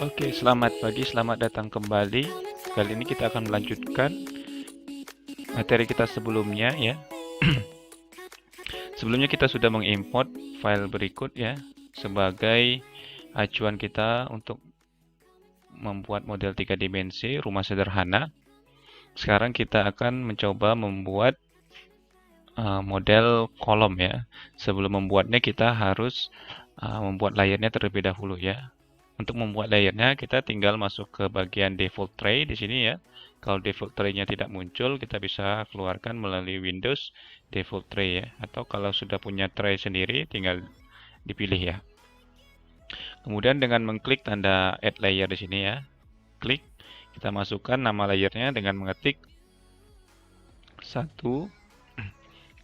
Oke, selamat pagi, selamat datang kembali. Kali ini kita akan melanjutkan materi kita sebelumnya ya. Sebelumnya kita sudah mengimport file berikut ya sebagai acuan kita untuk membuat model 3 dimensi rumah sederhana. Sekarang kita akan mencoba membuat model kolom ya. Sebelum membuatnya kita harus membuat layarnya terlebih dahulu ya. Untuk membuat layernya, kita tinggal masuk ke bagian default tray di sini ya. Kalau default tray-nya tidak muncul, kita bisa keluarkan melalui Windows default tray ya. Atau kalau sudah punya tray sendiri, tinggal dipilih ya. Kemudian dengan mengklik tanda add layer di sini ya. Klik, kita masukkan nama layernya dengan mengetik satu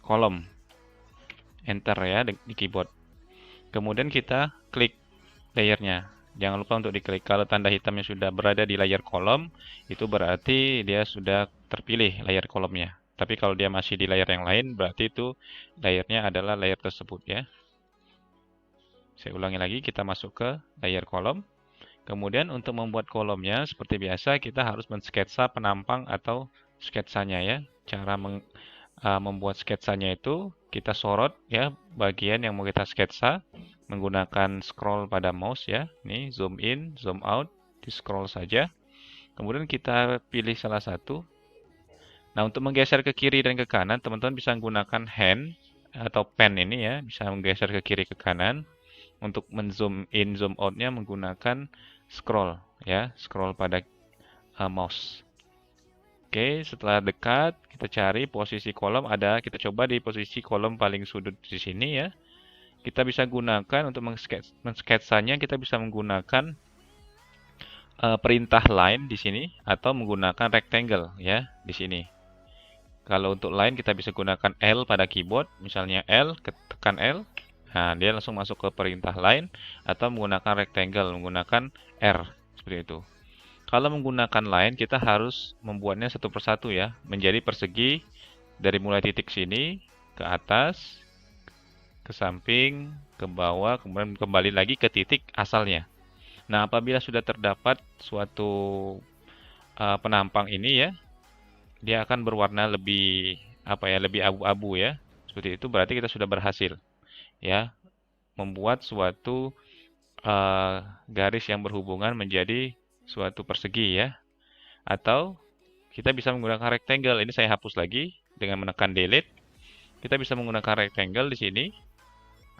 kolom. Enter ya di keyboard. Kemudian kita klik layernya. Jangan lupa untuk diklik. Kalau tanda hitamnya sudah berada di layar kolom, itu berarti dia sudah terpilih layar kolomnya. Tapi kalau dia masih di layar yang lain, berarti itu layarnya adalah layar tersebut ya. Saya ulangi lagi, kita masuk ke layar kolom. Kemudian untuk membuat kolomnya, seperti biasa, kita harus mensketsa penampang atau sketsanya ya. Cara membuat sketsanya itu, kita sorot ya bagian yang mau kita sketsa menggunakan scroll pada mouse ya. Ini zoom in, zoom out, di scroll saja. Kemudian kita pilih salah satu. Nah, untuk menggeser ke kiri dan ke kanan, teman-teman bisa menggunakan hand atau pen ini ya, bisa menggeser ke kiri ke kanan. Untuk men-zoom in, zoom out-nya menggunakan scroll ya, scroll pada mouse. Oke, setelah dekat, kita cari posisi kolom ada, kita coba di posisi kolom paling sudut di sini ya. Kita bisa gunakan untuk mensketsanya, kita bisa menggunakan perintah line di sini atau menggunakan rectangle ya di sini. Kalau untuk line kita bisa gunakan L pada keyboard, misalnya L, tekan L, nah dia langsung masuk ke perintah line, atau menggunakan rectangle, menggunakan R seperti itu. Kalau menggunakan line, kita harus membuatnya satu persatu ya, menjadi persegi dari mulai titik sini ke atas, ke samping, ke bawah, kemudian kembali lagi ke titik asalnya. Nah, apabila sudah terdapat suatu penampang ini ya, dia akan berwarna lebih lebih abu-abu ya. Seperti itu berarti kita sudah berhasil ya membuat suatu garis yang berhubungan menjadi suatu persegi ya. Atau kita bisa menggunakan rectangle. Ini saya hapus lagi dengan menekan delete. Kita bisa menggunakan rectangle di sini.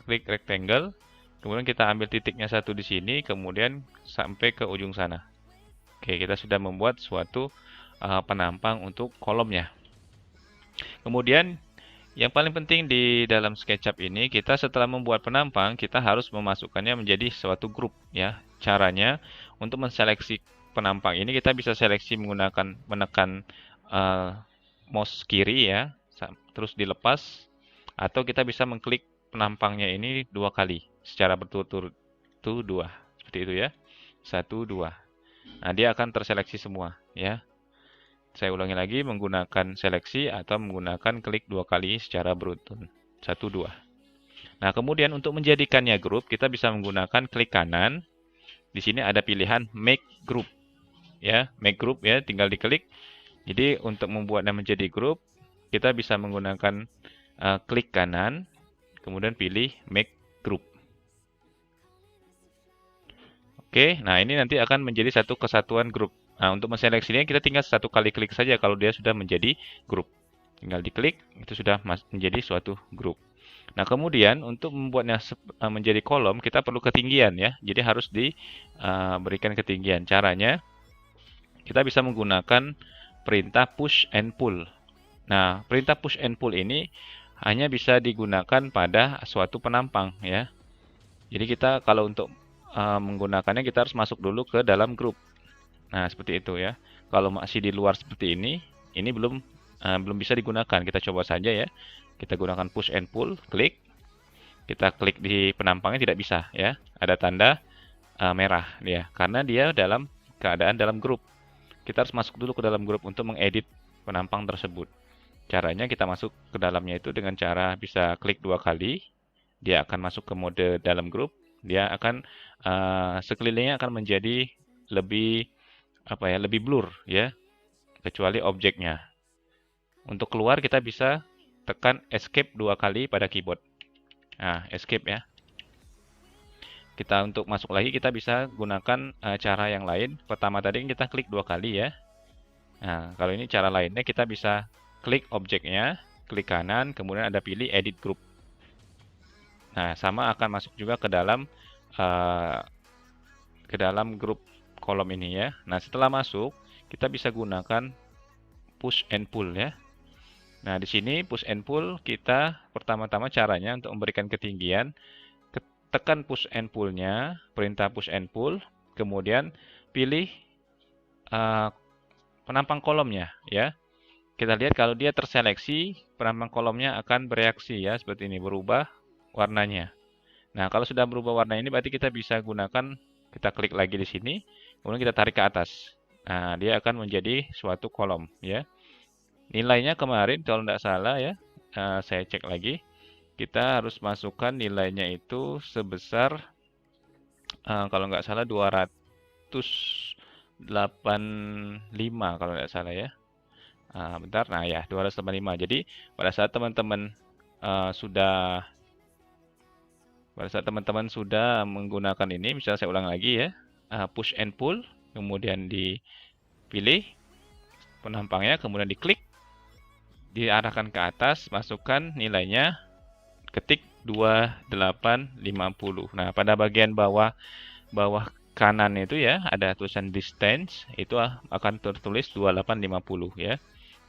Klik rectangle, kemudian kita ambil titiknya satu di sini, kemudian sampai ke ujung sana. Oke, kita sudah membuat suatu penampang untuk kolomnya. Kemudian yang paling penting di dalam SketchUp ini, kita setelah membuat penampang, kita harus memasukkannya menjadi suatu grup ya. Caranya untuk menseleksi penampang ini, kita bisa seleksi menggunakan menekan mouse kiri ya, terus dilepas, atau kita bisa mengklik penampangnya ini 2 kali secara berturut-turut. Itu 2. Seperti itu ya. 1, 2. Nah, dia akan terseleksi semua ya. Saya ulangi lagi, menggunakan seleksi atau menggunakan klik 2 kali secara beruntun. 1, 2. Nah, kemudian untuk menjadikannya grup, kita bisa menggunakan klik kanan. Di sini ada pilihan make group. Ya, make group ya, tinggal diklik. Jadi untuk membuatnya menjadi grup, kita bisa menggunakan klik kanan. Kemudian pilih make group. Oke, nah ini nanti akan menjadi satu kesatuan grup. Nah, untuk menseleksinya kita tinggal satu kali klik saja kalau dia sudah menjadi grup. Tinggal diklik, itu sudah menjadi suatu grup. Nah, kemudian untuk membuatnya menjadi kolom, kita perlu ketinggian ya. Jadi harus diberikan ketinggian. Caranya, kita bisa menggunakan perintah push and pull. Nah, perintah push and pull ini hanya bisa digunakan pada suatu penampang ya. Jadi kita kalau untuk menggunakannya kita harus masuk dulu ke dalam grup. Nah, seperti itu ya. Kalau masih di luar seperti ini belum bisa digunakan. Kita coba saja ya. Kita gunakan push and pull, klik. Kita klik di penampangnya tidak bisa ya. Ada tanda merah dia karena dia dalam keadaan dalam grup. Kita harus masuk dulu ke dalam grup untuk mengedit penampang tersebut. Caranya kita masuk ke dalamnya itu dengan cara bisa klik 2 kali, dia akan masuk ke mode dalam grup, dia akan sekelilingnya akan menjadi lebih lebih blur ya, kecuali objeknya. Untuk keluar kita bisa tekan escape 2 kali pada keyboard. Nah, escape ya. Kita untuk masuk lagi kita bisa gunakan cara yang lain. Pertama tadi kita klik 2 kali ya. Nah, kalau ini cara lainnya kita bisa klik objeknya, klik kanan, kemudian ada pilih edit group. Nah, sama akan masuk juga ke dalam grup kolom ini ya. Nah, setelah masuk, kita bisa gunakan push and pull ya. Nah, di sini push and pull kita pertama-tama caranya untuk memberikan ketinggian, tekan push and pull-nya, perintah push and pull, kemudian pilih penampang kolomnya ya. Kita lihat kalau dia terseleksi, penampang kolomnya akan bereaksi ya, seperti ini, berubah warnanya. Nah, kalau sudah berubah warna ini berarti kita bisa gunakan, kita klik lagi di sini, kemudian kita tarik ke atas. Nah, dia akan menjadi suatu kolom ya. Nilainya kemarin kalau tidak salah ya, saya cek lagi, kita harus masukkan nilainya itu sebesar kalau nggak salah 285 kalau nggak salah ya. Bentar, nah ya 285. Jadi pada saat teman-teman sudah menggunakan ini, misalnya saya ulang lagi ya, push and pull, kemudian dipilih penampangnya, kemudian diklik, diarahkan ke atas, masukkan nilainya, ketik 2850. Nah, pada bagian bawah kanan itu ya, ada tulisan distance, itu akan tertulis 2850 ya.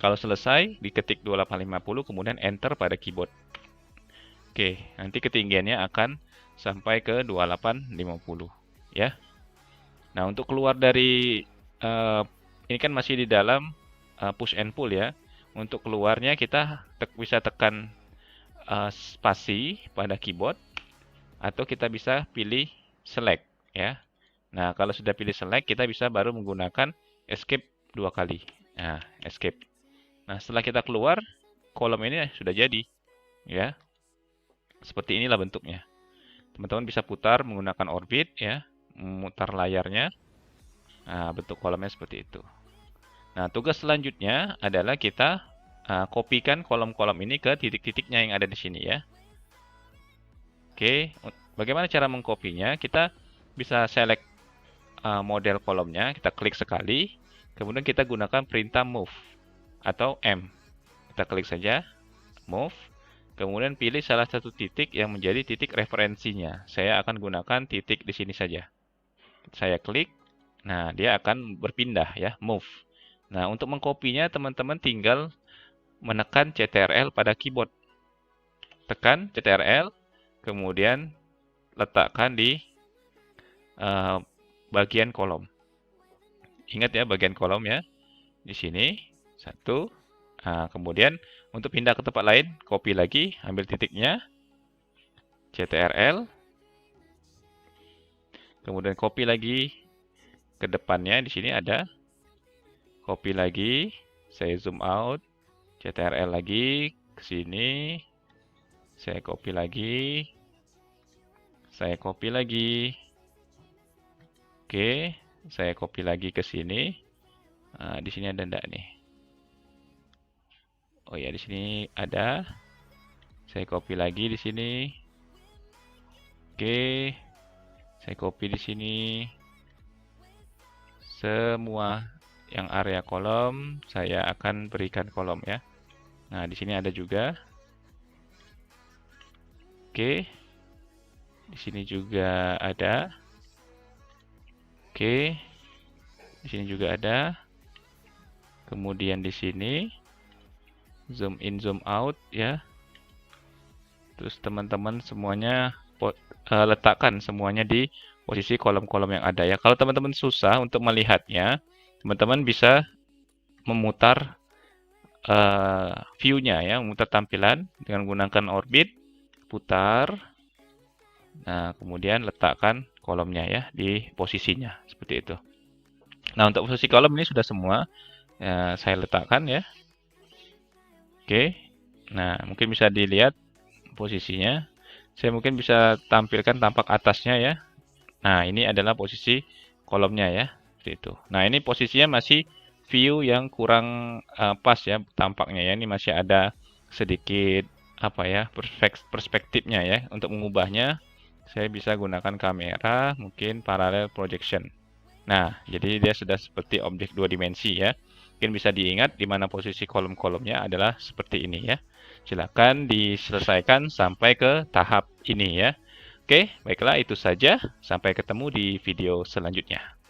Kalau selesai, diketik 2850, kemudian enter pada keyboard. Oke, nanti ketinggiannya akan sampai ke 2850 ya. Nah, untuk keluar dari ini kan masih di dalam push and pull ya. Untuk keluarnya kita bisa tekan spasi pada keyboard atau kita bisa pilih select ya. Nah, kalau sudah pilih select, kita bisa baru menggunakan escape 2 kali. Nah, escape. Nah, setelah kita keluar, kolom ini sudah jadi ya. Seperti inilah bentuknya. Teman-teman bisa putar menggunakan orbit ya, memutar layarnya. Nah, bentuk kolomnya seperti itu. Nah, tugas selanjutnya adalah kita kopikan kolom-kolom ini ke titik-titiknya yang ada di sini ya. Oke, bagaimana cara mengkopinya? Kita bisa select model kolomnya, kita klik sekali, kemudian kita gunakan perintah move atau M. Kita klik saja, move, kemudian pilih salah satu titik yang menjadi titik referensinya. Saya akan gunakan titik di sini saja. Saya klik, nah dia akan berpindah ya, move. Nah, untuk mengkopinya teman-teman tinggal menekan CTRL pada keyboard. Tekan CTRL, kemudian letakkan di bagian kolom. Ingat ya bagian kolom ya. Di sini, satu. Nah, kemudian untuk pindah ke tempat lain, copy lagi, ambil titiknya, CTRL, kemudian copy lagi ke depannya, di sini ada, copy lagi, saya zoom out, CTRL lagi, ke sini, saya copy lagi, oke, saya copy lagi ke sini, di sini ada enggak nih? Oh ya, di sini ada. Saya copy lagi di sini. Oke. Saya copy di sini. Semua yang area kolom saya akan berikan kolom ya. Nah, di sini ada juga. Oke. Di sini juga ada. Oke. Di sini juga ada. Kemudian di sini zoom in, zoom out ya. Terus teman-teman semuanya letakkan semuanya di posisi kolom-kolom yang ada ya. Kalau teman-teman susah untuk melihatnya, teman-teman bisa memutar view-nya ya, memutar tampilan dengan menggunakan orbit, putar. Nah, kemudian letakkan kolomnya ya di posisinya seperti itu. Nah, untuk posisi kolom ini sudah semua saya letakkan ya. Oke. Nah, mungkin bisa dilihat posisinya. Saya mungkin bisa tampilkan tampak atasnya ya. Nah, ini adalah posisi kolomnya ya. Seperti itu. Nah, ini posisinya masih view yang kurang pas ya tampaknya ya. Ini masih ada sedikit apa ya perspektifnya ya. Untuk mengubahnya saya bisa gunakan kamera mungkin parallel projection. Nah, jadi dia sudah seperti objek dua dimensi ya. Mungkin bisa diingat di mana posisi kolom-kolomnya adalah seperti ini ya. Silakan diselesaikan sampai ke tahap ini ya. Oke, baiklah itu saja. Sampai ketemu di video selanjutnya.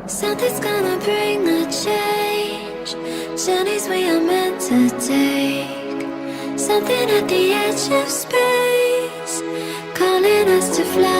Something's gonna bring the change. Journeys we are meant to take. Something at the edge of space, calling us to fly.